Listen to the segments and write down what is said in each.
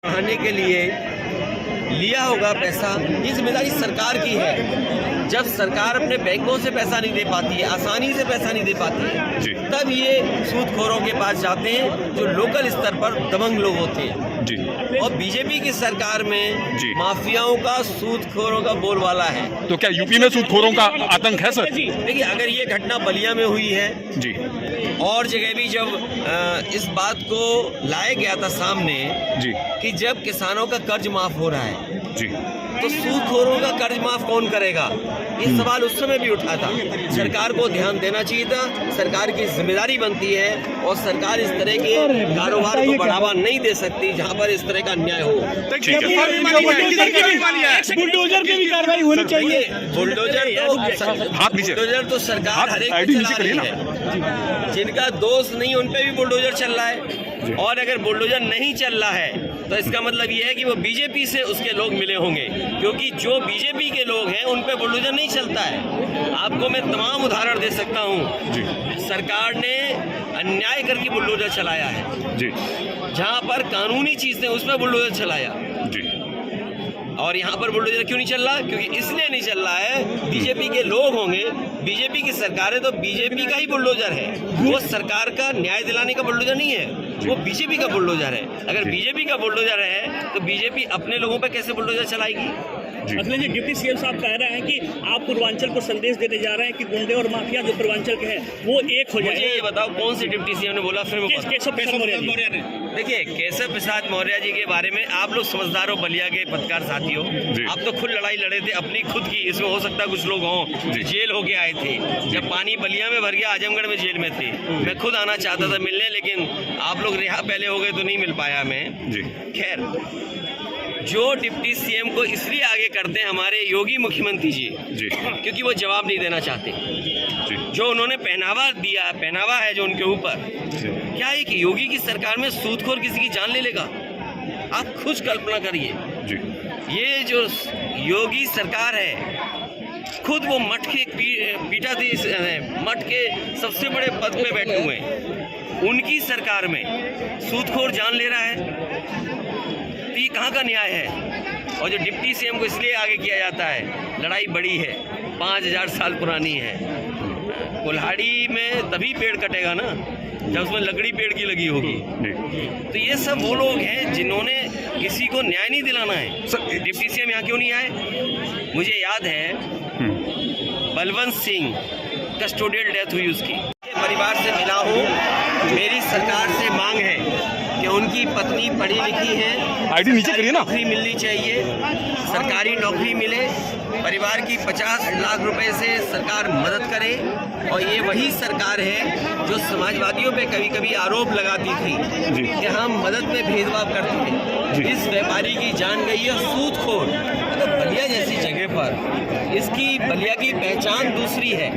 बढ़ाने के लिए लिया होगा पैसा, ये जिम्मेदारी सरकार की है। जब सरकार अपने बैंकों से पैसा नहीं दे पाती है, आसानी से पैसा नहीं दे पाती है, तब ये सूदखोरों के पास जाते हैं जो लोकल स्तर पर दबंग लोग होते हैं जी। और बीजेपी की सरकार में माफियाओं का, सूदखोरों का बोलबाला है। तो क्या यूपी में सूदखोरों का आतंक है सर? देखिए, अगर ये घटना बलिया में हुई है जी, और जगह भी जब इस बात को लाया गया था सामने जी कि जब किसानों का कर्ज माफ हो रहा है जी, तो सूदखोरों का कर्ज माफ कौन करेगा, ये सवाल उस समय भी उठा था। सरकार को ध्यान देना चाहिए था, सरकार की जिम्मेदारी बनती है और सरकार इस तरह के कारोबार को बढ़ावा नहीं दे सकती जहां पर इस तरह का अन्याय हो। बुलडोजर की भी कार्रवाई होनी चाहिए। बुलडोजर तो सरकार हर एक चला रही है, जिनका दोष नहीं उन पे भी बुलडोजर चल रहा है। और अगर बुलडोजर नहीं चल रहा है तो इसका मतलब ये है कि वो बीजेपी से उसके लोग मिले होंगे, क्योंकि जो बीजेपी के लोग हैं उन पे बुलडोजर नहीं चलता है। आपको मैं तमाम उदाहरण दे सकता हूँ। सरकार ने अन्याय करके बुलडोजर चलाया है जी, जहाँ पर कानूनी चीज थे उस पर बुलडोजर चलाया जी। और यहाँ पर बुलडोजर क्यों नहीं चल रहा? क्योंकि इसलिए नहीं चल रहा है, बीजेपी के लोग होंगे, बीजेपी की सरकार है तो बीजेपी का ही बुलडोजर है, वो सरकार का न्याय दिलाने का बुलडोजर नहीं है, वो बीजेपी का बुलडोजर है। अगर बीजेपी का बुलडोजर है तो बीजेपी अपने लोगों पर कैसे बुलडोजर चलाएगी? अखिलेश जी, डिप्टी सीएम साहब कह रहे हैं कि आप पूर्वांचल को संदेश देने जा रहे हैं कि गुंडे और माफिया जो पूर्वांचल के हैं वो एक हो जाए। मुझे ये बताओ कौन से डिप्टी सीएम ने बोला? फिर केशव प्रसाद मौर्य ने। देखिए, केशव प्रसाद मौर्य जी के बारे में आप लोग समझदार हो, बलिया के पत्रकार साथियों, आप तो खुद लड़ाई लड़े थे अपनी खुद की। इसमें हो सकता है कुछ लोग हों जेल होके आए थे, जब पानी बलिया में भर गया आजमगढ़ में जेल में थे। मैं खुद आना चाहता था मिलने, लेकिन आप लोग रिहा पहले हो गए तो नहीं मिल पाया मैं। खैर, जो डिप्टी सीएम को इसलिए आगे करते हैं हमारे योगी मुख्यमंत्री जी, क्योंकि वो जवाब नहीं देना चाहते। जो उन्होंने पहनावा दिया, पहनावा है जो उनके ऊपर, क्या एक योगी की सरकार में सूदखोर किसी की जान ले लेगा? आप खुद कल्पना करिए। ये जो योगी सरकार है, खुद वो मठ के पीठाधीश मठ के सबसे बड़े पद पे बैठे हुए हैं, उनकी सरकार में सूदखोर जान ले रहा है, तो ये कहाँ का न्याय है? और जो डिप्टी सीएम को इसलिए आगे किया जाता है, लड़ाई बड़ी है, 5000 साल पुरानी है। कुल्हाड़ी में तभी पेड़ कटेगा ना जब उसमें लकड़ी पेड़ की लगी होगी। तो ये सब वो लोग हैं जिन्होंने किसी को न्याय नहीं दिलाना है। डिप्टी सीएम यहाँ क्यों नहीं आए? मुझे याद है बलवंत सिंह कस्टोडियल डेथ हुई उसकी, परिवार से मिला हूँ। मेरी सरकार से मांग है कि उनकी पत्नी पढ़ी लिखी है, आईडी नीचे करिए ना, नौकरी मिलनी चाहिए, सरकारी नौकरी मिले, परिवार की 50 लाख रुपए से सरकार मदद करे। और ये वही सरकार है जो समाजवादियों पे कभी कभी आरोप लगाती थी कि हम मदद में भेदभाव करते हैं। इस व्यापारी की जान गई है सूदखोर। तो बलिया जैसी जगह पर इसकी, बलिया की पहचान दूसरी है,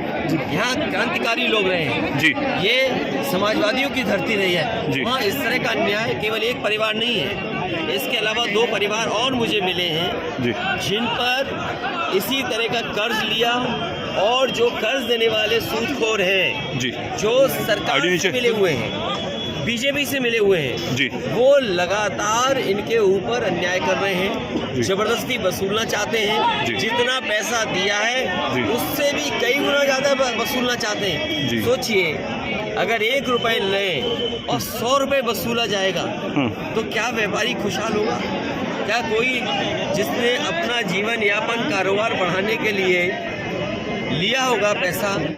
यहाँ क्रांतिकारी लोग रहे हैं, ये समाजवादियों की धरती रही है। वहाँ इस तरह का अन्याय केवल एक परिवार नहीं है, इसके अलावा 2 परिवार और मुझे मिले हैं जिन पर इसी तरह का कर्ज लिया, और जो कर्ज देने वाले सूदखोर हैं जो सरकार से मिले हुए हैं, बीजेपी से मिले हुए हैं, वो लगातार इनके ऊपर अन्याय कर रहे हैं, जबरदस्ती वसूलना चाहते हैं। जितना पैसा दिया है उससे भी कई गुना ज़्यादा वसूलना चाहते हैं। सोचिए, अगर 1 रुपए लें और 100 रुपए वसूला जाएगा तो क्या व्यापारी खुशहाल होगा? क्या कोई जिसने अपना जीवन यापन, कारोबार बढ़ाने के लिए लिया होगा पैसा,